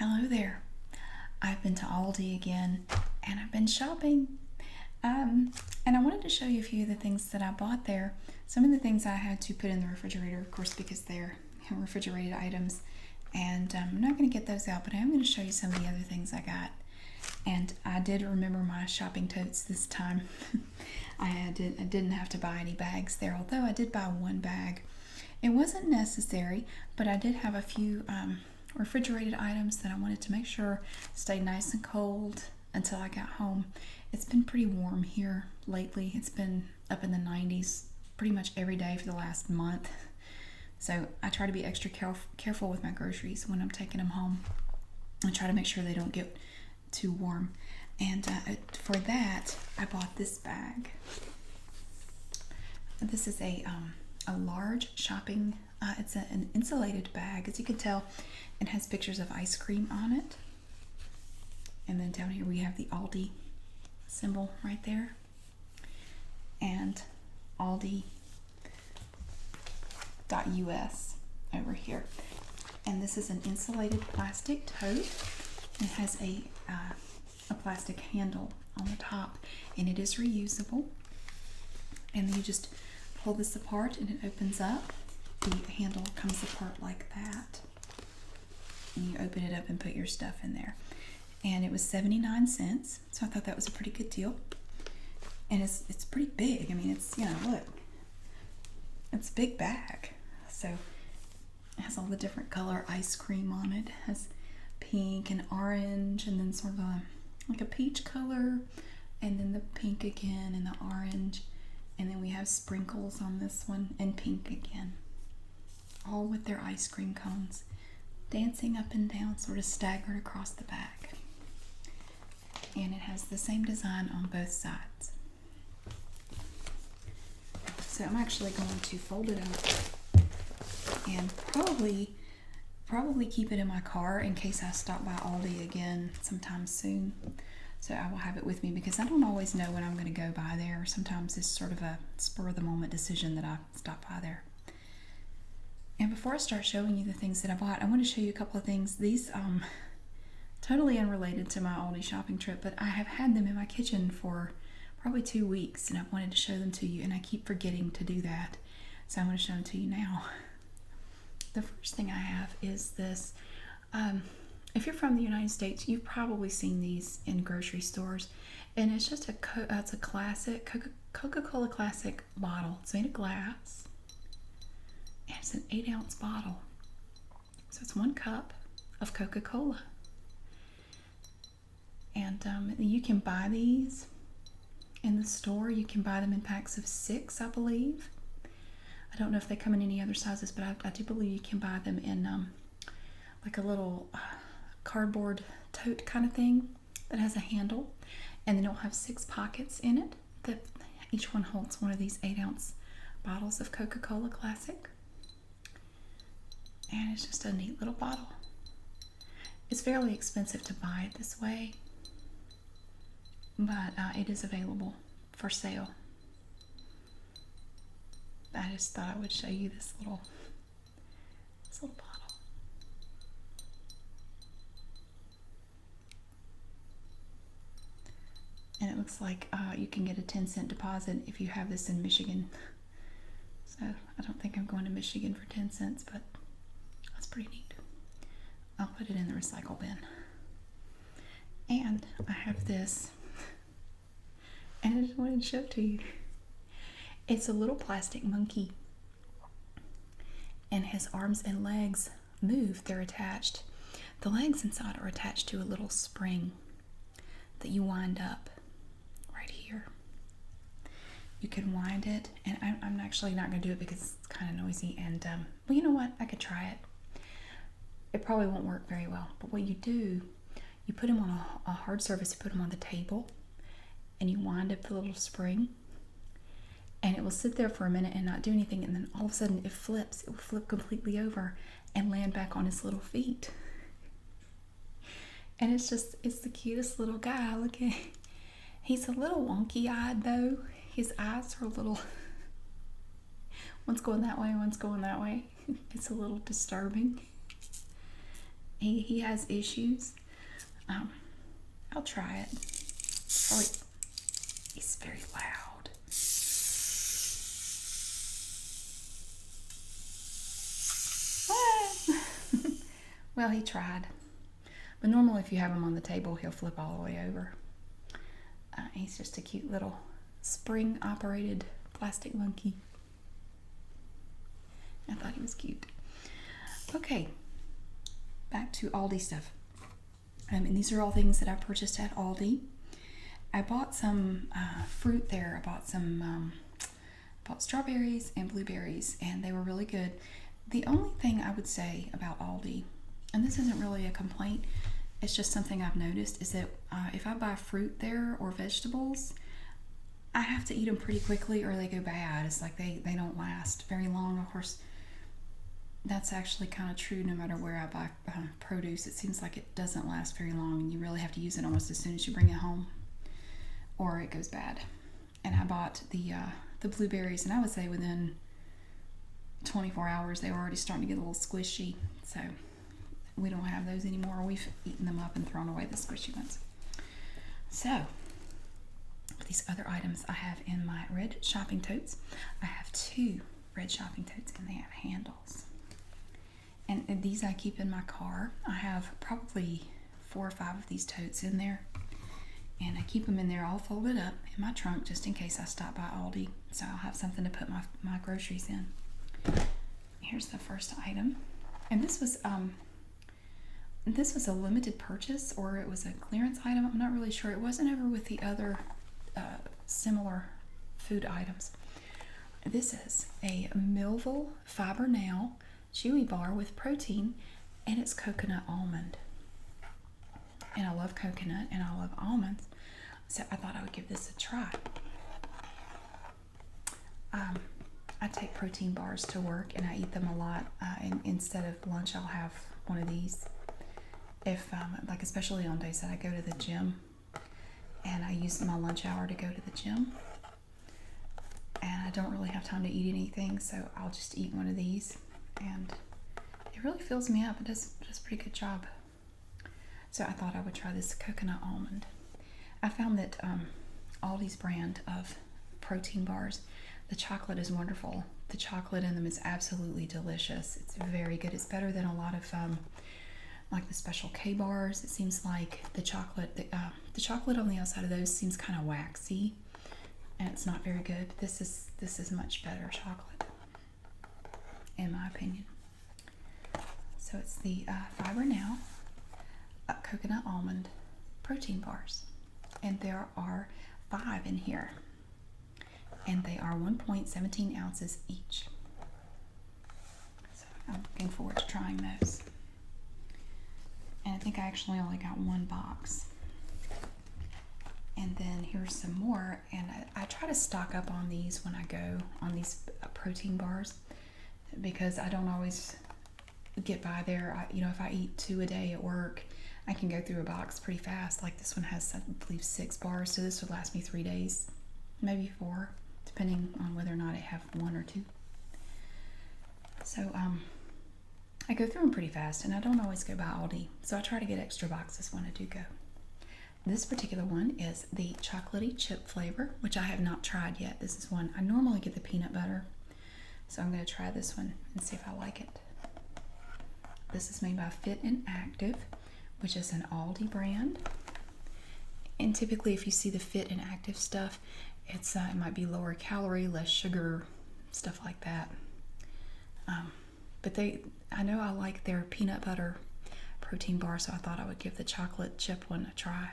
Hello there. I've been to Aldi again and I've been shopping. And I wanted to show you a few of the things that I bought there. Some of the things I had to put in the refrigerator, of course, because they're refrigerated items. And I'm not going to get those out, but I am going to show you some of the other things I got. And I did remember my shopping totes this time. I didn't have to buy any bags there, although I did buy one bag. It wasn't necessary, but I did have a few refrigerated items that I wanted to make sure stayed nice and cold until I got home. It's been pretty warm here lately. It's been up in the 90s pretty much every day for the last month. So I try to be extra careful with my groceries when I'm taking them home. I try to make sure they don't get too warm. And for that, I bought this bag. This is a large shopping, it's an insulated bag. As you can tell, it has pictures of ice cream on it. And then down here we have the Aldi symbol right there. And Aldi.us over here. And this is an insulated plastic tote. It has a plastic handle on the top, and it is reusable. And then you just pull this apart and it opens up. The handle comes apart like that. And you open it up and put your stuff in there. And it was 79 cents, so I thought that was a pretty good deal. And it's pretty big. I mean, it's, look. It's a big bag. So it has all the different color ice cream on it. It has pink and orange, and then sort of like a peach color, and then the pink again and the orange. And then we have sprinkles on this one and pink again. All with their ice cream cones dancing up and down, sort of staggered across the back. And it has the same design on both sides. So I'm actually going to fold it up and probably keep it in my car in case I stop by Aldi again sometime soon. So I will have it with me because I don't always know when I'm going to go by there. Sometimes it's sort of a spur of the moment decision that I stop by there. And before I start showing you the things that I bought, I want to show you a couple of things. These totally unrelated to my Aldi shopping trip, but I have had them in my kitchen for probably 2 weeks, and I wanted to show them to you, and I keep forgetting to do that. So I'm going to show them to you now. The first thing I have is this. If you're from the United States, you've probably seen these in grocery stores, and it's just it's a classic Coca-Cola classic bottle. It's made of glass, and it's an 8-ounce bottle. So it's 1 cup of Coca-Cola, and you can buy these in the store. You can buy them in packs of 6, I believe. I don't know if they come in any other sizes, but I do believe you can buy them in like a little cardboard tote kind of thing that has a handle, and then it'll have 6 pockets in it that each one holds one of these 8-ounce bottles of Coca-Cola Classic. And it's just a neat little bottle. It's fairly expensive to buy it this way, but it is available for sale. I just thought I would show you this little bottle. And it looks like you can get a 10-cent deposit if you have this in Michigan. So I don't think I'm going to Michigan for 10 cents, but that's pretty neat. I'll put it in the recycle bin. And I have this, and I just wanted to show it to you. It's a little plastic monkey, and his arms and legs move. They're attached. The legs inside are attached to a little spring that you wind up right here. You can wind it, and I'm actually not going to do it because it's kind of noisy, and well, you know what? I could try it. It probably won't work very well, but what you do, you put them on a hard surface, you put them on the table, and you wind up the little spring, and it will sit there for a minute and not do anything, and then all of a sudden it flips. It will flip completely over and land back on his little feet. And it's the cutest little guy. Look at, he's a little wonky-eyed though. His eyes are a little, one's going that way, one's going that way. It's a little disturbing. He has issues. I'll try it. Oh, he's very loud. Well, he tried. But normally if you have him on the table, he'll flip all the way over. He's just a cute little spring-operated plastic monkey. I thought he was cute. Okay, back to Aldi stuff. And these are all things that I purchased at Aldi. I bought some fruit there. I bought strawberries and blueberries, and they were really good. The only thing I would say about Aldi, and this isn't really a complaint, it's just something I've noticed, is that if I buy fruit there or vegetables, I have to eat them pretty quickly or they go bad. It's like they don't last very long. Of course, that's actually kind of true no matter where I buy produce. It seems like it doesn't last very long, and you really have to use it almost as soon as you bring it home, or it goes bad. And I bought the blueberries, and I would say within 24 hours they were already starting to get a little squishy. So we don't have those anymore. We've eaten them up and thrown away the squishy ones. So these other items I have in my red shopping totes. I have 2 red shopping totes, and they have handles. And these I keep in my car. I have probably 4 or 5 of these totes in there. And I keep them in there all folded up in my trunk just in case I stop by Aldi. So I'll have something to put my groceries in. Here's the first item. And this was a limited purchase, or it was a clearance item. I'm not really sure. It wasn't ever with the other similar food items. This is a Millville Fiber Now chewy bar with protein, and it's coconut almond. And I love coconut and I love almonds, so I thought I would give this a try. I take protein bars to work and I eat them a lot, and instead of lunch I'll have one of these. If like especially on days that I go to the gym and I use my lunch hour to go to the gym and I don't really have time to eat anything, so I'll just eat one of these, and it really fills me up. It does a pretty good job. So I thought I would try this coconut almond. I found that Aldi's brand of protein bars, the chocolate is wonderful. The chocolate in them is absolutely delicious. It's very good. It's better than a lot of like the Special K bars. It seems like the chocolate on the outside of those seems kind of waxy, and it's not very good. This is much better chocolate, in my opinion. So it's the Fiber Now coconut almond protein bars, and there are 5 in here, and they are 1.17 ounces each. So I'm looking forward to trying those. And I think I actually only got 1 box. And then here's some more, and I try to stock up on these when I go on these protein bars, because I don't always get by there. If I eat 2 a day at work, I can go through a box pretty fast. Like this one has, I believe, 6 bars, so this would last me 3 days, maybe 4, depending on whether or not I have 1 or 2. So I go through them pretty fast, and I don't always go by Aldi, so I try to get extra boxes when I do go. This particular one is the chocolatey chip flavor, which I have not tried yet. This is one, I normally get the peanut butter, so I'm going to try this one and see if I like it. This is made by Fit and Active, which is an Aldi brand. And typically if you see the Fit and Active stuff, it might be lower calorie, less sugar, stuff like that. But I know I like their peanut butter protein bar, so I thought I would give the chocolate chip one a try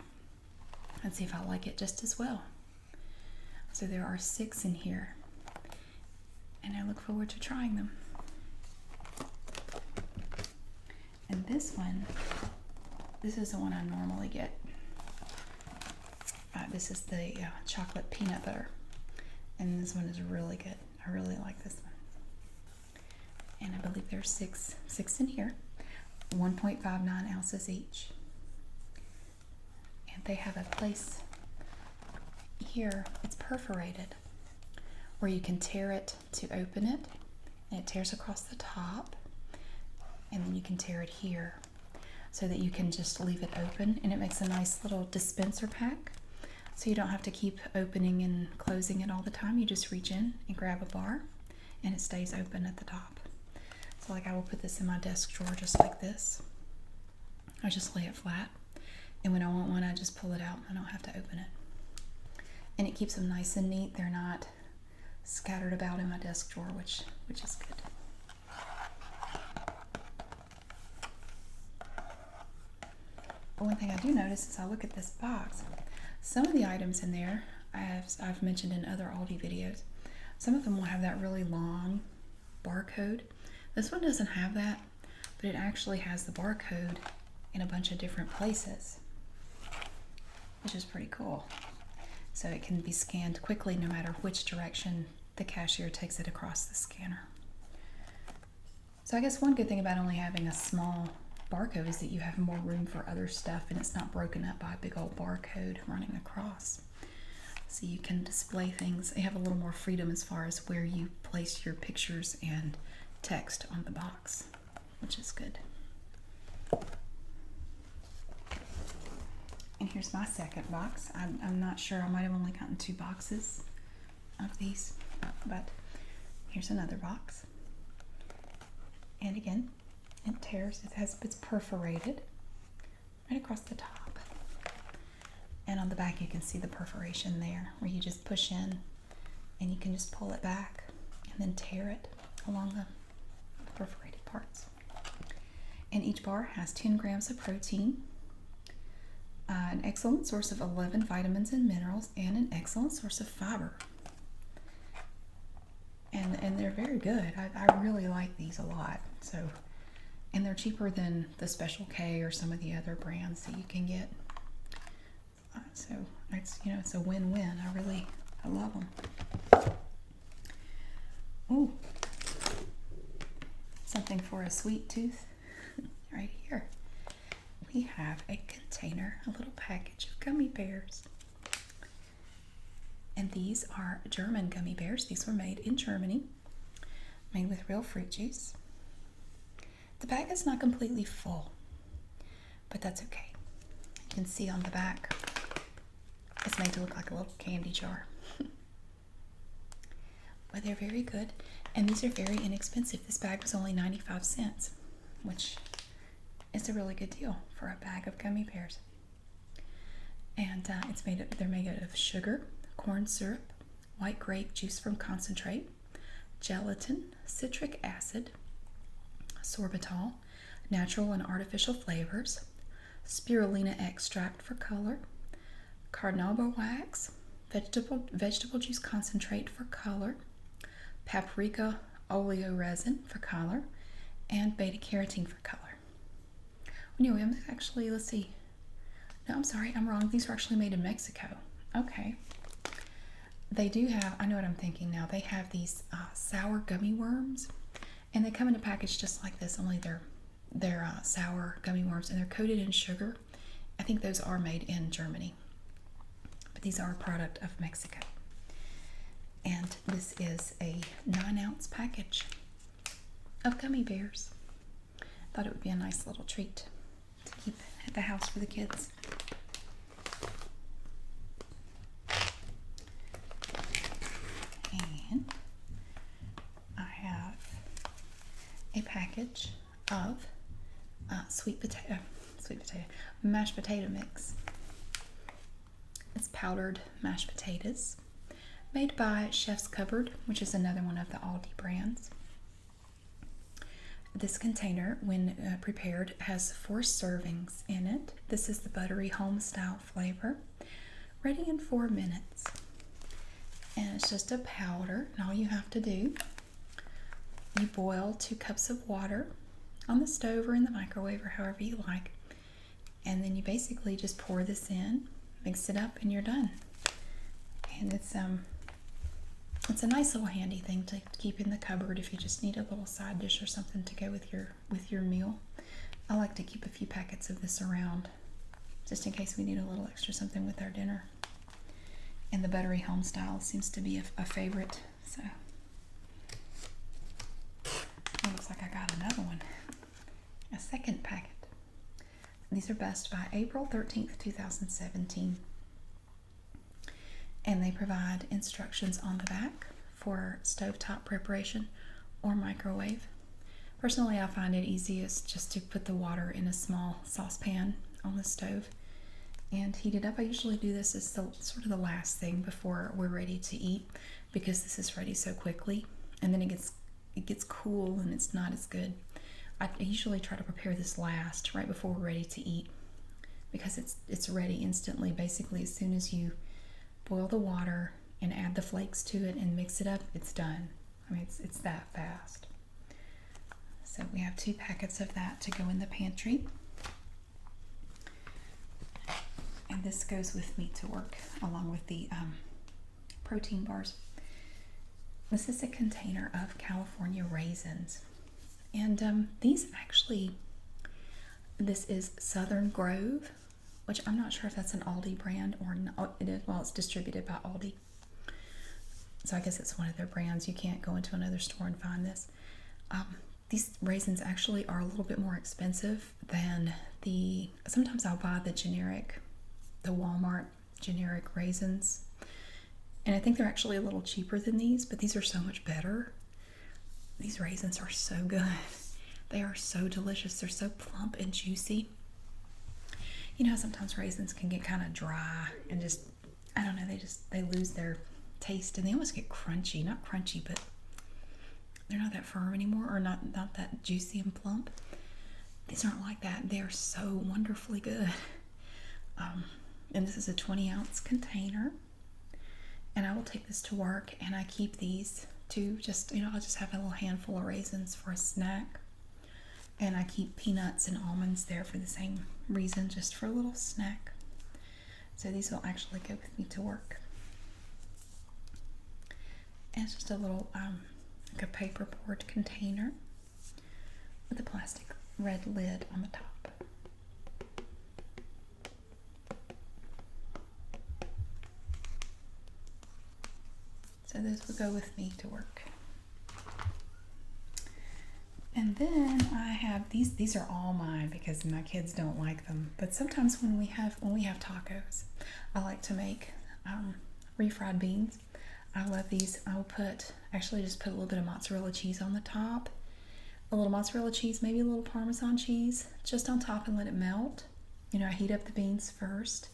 and see if I like it just as well. So there are 6 in here, and I look forward to trying them. And this is the one I normally get. This is the chocolate peanut butter, and this one is really good. I really like this one. And I believe there's 6 in here, 1.59 ounces each. And they have a place here, it's perforated, where you can tear it to open it, and it tears across the top, and then you can tear it here. so that you can just leave it open, and it makes a nice little dispenser pack. So you don't have to keep opening and closing it all the time. You just reach in and grab a bar and it stays open at the top. So like I will put this in my desk drawer just like this. I just lay it flat, and when I want one I just pull it out. I don't have to open it. And it keeps them nice and neat. They're not scattered about in my desk drawer, which is good. But one thing I do notice is I look at this box. Some of the items in there, I've mentioned in other Aldi videos, some of them will have that really long barcode. This one doesn't have that, but it actually has the barcode in a bunch of different places, which is pretty cool. So it can be scanned quickly no matter which direction the cashier takes it across the scanner. So I guess one good thing about only having a small barcode is that you have more room for other stuff, and it's not broken up by a big old barcode running across. So you can display things. You have a little more freedom as far as where you place your pictures and text on the box, which is good. And here's my second box. I'm not sure, I might have only gotten 2 boxes of these, but here's another box. And again, it tears. It's perforated right across the top, and on the back you can see the perforation there, where you just push in and you can just pull it back and then tear it along the perforated parts. And each bar has 10 grams of protein, an excellent source of 11 vitamins and minerals, and an excellent source of fiber. And they're very good. I really like these a lot. So. And they're cheaper than the Special K or some of the other brands that you can get. So it's, you know, it's a win-win. I love them. Ooh, something for a sweet tooth right here. We have a container, a little package of gummy bears. And these are German gummy bears. These were made in Germany, made with real fruit juice. The bag is not completely full, but that's okay. You can see on the back, it's made to look like a little candy jar. But they're very good, and these are very inexpensive. This bag was only 95 cents, which is a really good deal for a bag of gummy bears. And they're made out of sugar, corn syrup, white grape juice from concentrate, gelatin, citric acid, sorbitol, natural and artificial flavors, spirulina extract for color, carnauba wax, vegetable juice concentrate for color, paprika oleo resin for color, and beta carotene for color. Anyway, let's see. No, I'm sorry, I'm wrong. These were actually made in Mexico. Okay. They do have, I know what I'm thinking now, they have these sour gummy worms. And they come in a package just like this, only they're sour gummy worms, and they're coated in sugar. I think those are made in Germany, but these are a product of Mexico. And this is a 9-ounce package of gummy bears. Thought it would be a nice little treat to keep at the house for the kids. And I have a package of mashed potato mix. It's powdered mashed potatoes made by Chef's Cupboard, which is another one of the Aldi brands. This container, when prepared, has 4 servings in it. This is the buttery home style flavor, ready in 4 minutes. And it's just a powder, and all you have to do, you boil 2 cups of water on the stove or in the microwave or however you like, and then you basically just pour this in, mix it up, and you're done. And it's a nice little handy thing to keep in the cupboard if you just need a little side dish or something to go with your meal. I like to keep a few packets of this around just in case we need a little extra something with our dinner. And the buttery home style seems to be a favorite, so it looks like I got another one, a second packet These are best by April 13th, 2017. And they provide instructions on the back for stovetop preparation or microwave. Personally, I find it easiest just to put the water in a small saucepan on the stove and heat it up. I usually do this as sort of the last thing before we're ready to eat, because this is ready so quickly, and then it gets cool and it's not as good. I usually try to prepare this last, right before we're ready to eat, because it's ready instantly. Basically, as soon as you boil the water and add the flakes to it and mix it up, it's done. I mean, it's that fast. So we have 2 packets of that to go in the pantry. And this goes with me to work along with the protein bars. This is a container of California raisins. And these actually, this is Southern Grove, which I'm not sure if that's an Aldi brand or not. It is, well, it's distributed by Aldi. So I guess it's one of their brands. You can't go into another store and find this. These raisins actually are a little bit more expensive than sometimes I'll buy the Walmart generic raisins. And I think they're actually a little cheaper than these, but these are so much better. These raisins are so good. They are so delicious. They're so plump and juicy. You know how sometimes raisins can get kind of dry and just, I don't know, they lose their taste and they almost get crunchy. Not crunchy, but they're not that firm anymore, or not that juicy and plump. These aren't like that. They're so wonderfully good. And this is a 20-ounce container. And I will take this to work, and I keep these to just, I'll just have a little handful of raisins for a snack. And I keep peanuts and almonds there for the same reason, just for a little snack. So these will actually go with me to work. And it's just a little, like a paperboard container with a plastic red lid on the top. So this will go with me to work. And then I have these are all mine because my kids don't like them. But sometimes when we have tacos, I like to make refried beans. I love these. I will actually just put a little bit of mozzarella cheese on the top. A little mozzarella cheese, maybe a little Parmesan cheese, just on top, and let it melt. I heat up the beans first,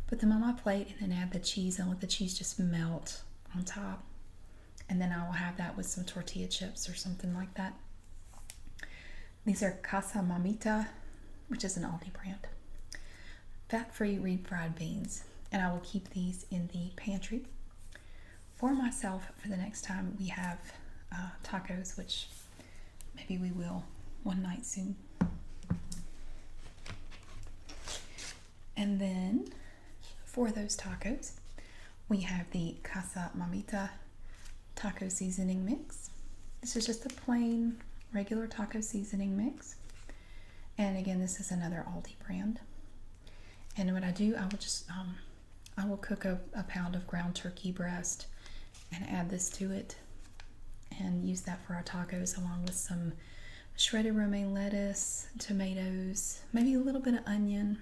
put them on my plate, and then add the cheese and let the cheese just melt on top. And then I will have that with some tortilla chips or something like that. These are Casa Mamita, which is an Aldi brand. Fat-free refried beans. And I will keep these in the pantry for myself for the next time we have tacos, which maybe we will one night soon. And then for those tacos, we have the Casa Mamita taco seasoning mix. This is just a plain regular taco seasoning mix. And again, this is another Aldi brand. And what I do, I will cook a pound of ground turkey breast and add this to it and use that for our tacos, along with some shredded romaine lettuce, tomatoes, maybe a little bit of onion,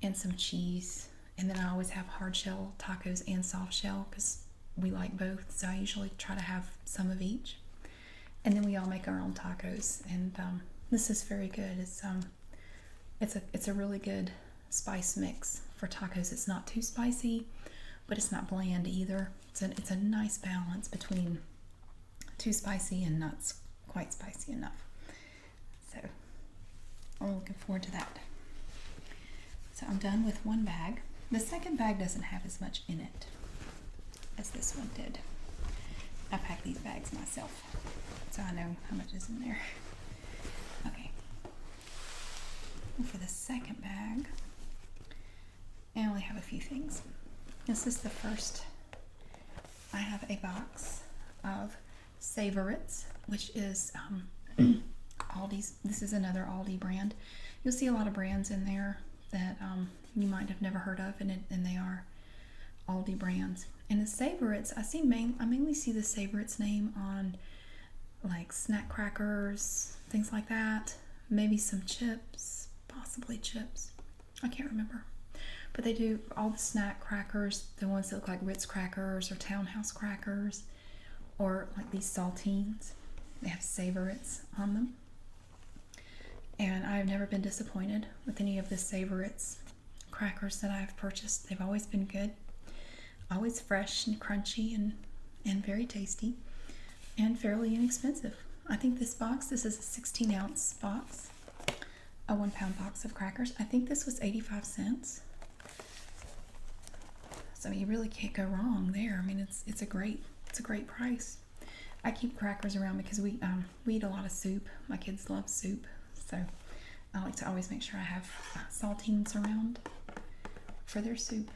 and some cheese. And then I always have hard shell tacos and soft shell because we like both, so I usually try to have some of each. And then we all make our own tacos, and this is very good. It's a really good spice mix for tacos. It's not too spicy, but it's not bland either. It's a nice balance between too spicy and not quite spicy enough. So I'm looking forward to that. So I'm done with one bag. The second bag doesn't have as much in it as this one did. I pack these bags myself, so I know how much is in there. Okay. And for the second bag, I only have a few things. This is the first. I have a box of Savorites, which is Aldi's. This is another Aldi brand. You'll see a lot of brands in there that you might have never heard of, and they are Aldi brands. And the Savorites, I mainly see the Savorites name on like snack crackers, things like that. Maybe some chips, possibly chips. I can't remember. But they do all the snack crackers, the ones that look like Ritz crackers or Townhouse crackers, or like these saltines. They have Savorites on them. And I've never been disappointed with any of the Savorites crackers that I've purchased. They've always been good. Always fresh and crunchy and very tasty and fairly inexpensive. I think this is a 16-ounce box, a 1-pound box of crackers. I think this was 85 cents. So you really can't go wrong there. I mean, it's a great price. I keep crackers around because we eat a lot of soup. My kids love soup, so I like to always make sure I have saltines around for their soup.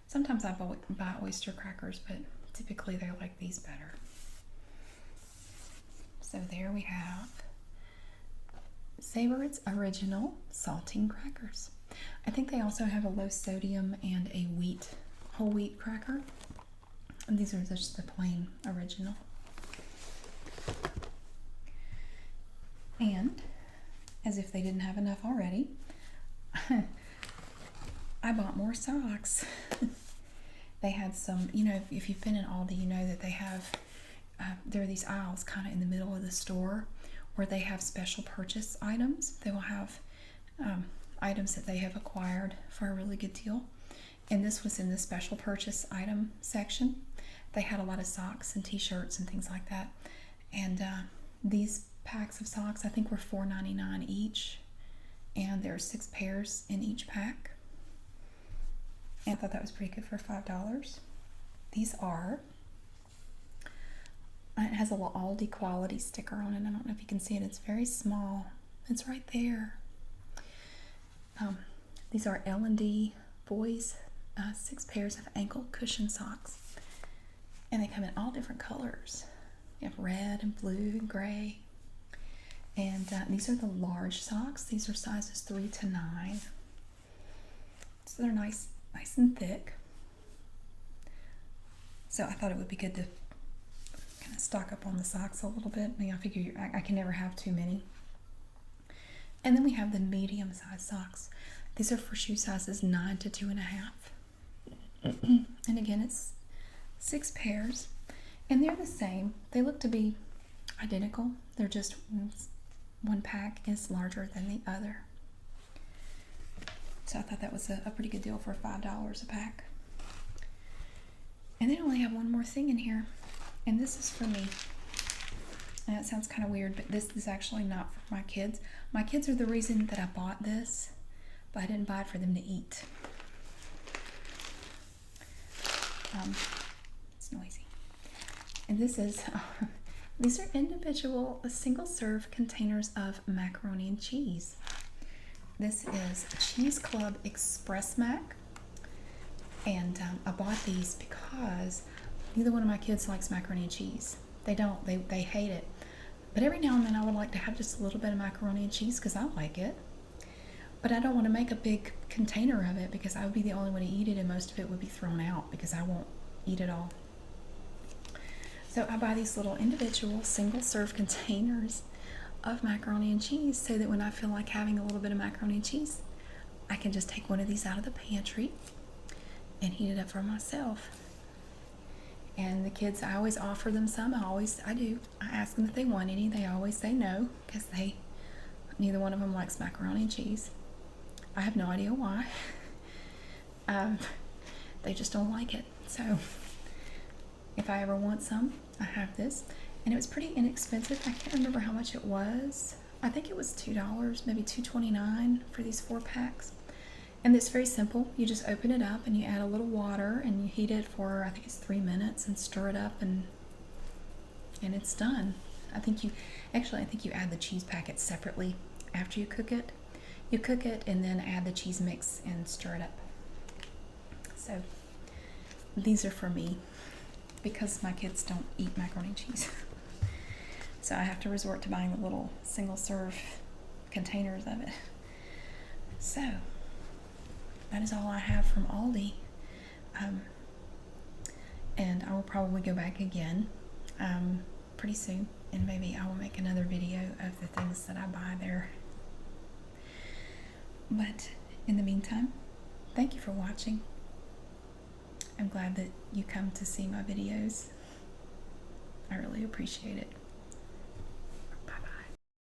Sometimes I buy oyster crackers, but typically they like these better. So there we have Savorites Original Saltine Crackers. I think they also have a low sodium and a whole wheat cracker. And these are just the plain original. And as if they didn't have enough already, I bought more socks. They had some, you know, if you've been in Aldi, you know that they have, there are these aisles kind of in the middle of the store where they have special purchase items. They will have items that they have acquired for a really good deal. And this was in the special purchase item section. They had a lot of socks and t-shirts and things like that. And these packs of socks, I think, were $4.99 each. And there are 6 pairs in each pack. And I thought that was pretty good for $5. These are, it has a little Aldi quality sticker on it. I don't know if you can see it. It's very small. It's right there. These are L&D boys 6 pairs of ankle cushion socks. And they come in all different colors. You have red and blue and gray. And these are the large socks. These are sizes 3 to 9. So they're nice and thick. So I thought it would be good to kind of stock up on the socks a little bit. I mean, I figure I can never have too many. And then we have the medium size socks. These are for shoe sizes 9 to 2.5. And again, it's 6 pairs. And they're the same. They look to be identical. They're just one pack is larger than the other. So I thought that was a pretty good deal for $5 a pack. And they only have one more thing in here. And this is for me. And it sounds kind of weird, but this is actually not for my kids. My kids are the reason that I bought this, but I didn't buy it for them to eat. It's noisy. And this is, these are individual single-serve containers of macaroni and cheese. This is Cheese Club Express Mac. And I bought these because neither one of my kids likes macaroni and cheese. They don't. They hate it. But every now and then I would like to have just a little bit of macaroni and cheese because I like it. But I don't want to make a big container of it because I would be the only one to eat it and most of it would be thrown out because I won't eat it all. So I buy these little individual single-serve containers of macaroni and cheese so that when I feel like having a little bit of macaroni and cheese, I can just take one of these out of the pantry and heat it up for myself. And the kids, I always offer them some. I do. I ask them if they want any. They always say no because neither one of them likes macaroni and cheese. I have no idea why. They just don't like it. So if I ever want some, I have this. And it was pretty inexpensive. I can't remember how much it was. I think it was $2, maybe $2.29 for these 4 packs. And it's very simple. You just open it up and you add a little water and you heat it for, I think it's 3 minutes and stir it up and it's done. I think you add the cheese packet separately after you cook it. You cook it and then add the cheese mix and stir it up. So these are for me because my kids don't eat macaroni and cheese. So I have to resort to buying the little single-serve containers of it. So that is all I have from Aldi. And I will probably go back again pretty soon. And maybe I will make another video of the things that I buy there. But in the meantime, thank you for watching. I'm glad that you come to see my videos. I really appreciate it.